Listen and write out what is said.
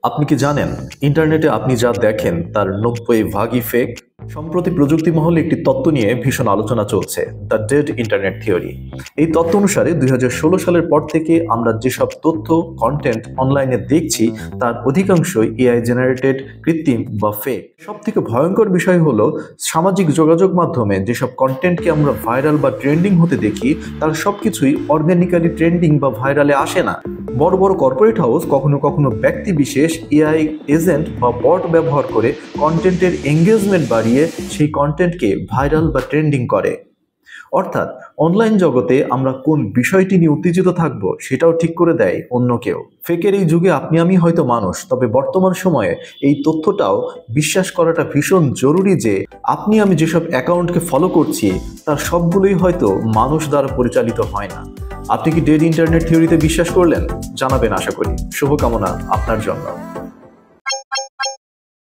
আপনি কি জানেন ইন্টারনেটে আপনি যা দেখেন তার 90 ভাগই ফেক? সম্প্রতি প্রযুক্তি মহলে একটি তত্ত্ব নিয়ে ভীষণ আলোচনা চলছে, দ্য ডেড ইন্টারনেট থিওরি। এই তত্ত্ব অনুসারে 2016 সালের পর থেকে আমরা যেসব তথ্য কন্টেন্ট অনলাইনে দেখছি তার অধিকাংশই এআই জেনারেটেড, কৃত্রিম বা ফেক। সব থেকে ভয়ঙ্কর বিষয় হলো সামাজিক যোগাযোগ মাধ্যমে যেসব কন্টেন্টকে আমরা ভাইরাল বা ট্রেন্ডিং হতে দেখি তার সবকিছুই অর্গানিক্যালি ট্রেন্ডিং বা ভাইরালে আসে না। বড় বড় কর্পোরেট হাউস কখনো কখনো ব্যক্তি বিশেষ এআই এজেন্ট বা বট ব্যবহার করে কন্টেন্টের এঙ্গেজমেন্ট বাড়িয়ে সেই কন্টেন্টকে ভাইরাল বা ট্রেন্ডিং করে। অর্থাৎ অনলাইন জগতে আমরা কোন বিষয়টি নিয়ে উত্তেজিত থাকব সেটাও ঠিক করে দেয় অন্য কেউ। ফেকের এই যুগে আপনি আমি হয়তো মানুষ, তবে বর্তমান সময়ে এই তথ্যটাও বিশ্বাস করাটা ভীষণ জরুরি যে আপনি আমি যেসব অ্যাকাউন্টকে ফলো করছি তার সবগুলোই হয়তো মানুষ দ্বারা পরিচালিত হয় না। আপনি কি ডেড ইন্টারনেট থিওরিতে বিশ্বাস করলেন? জানাবেন আশা করি। শুভকামনা আপনার জন্য।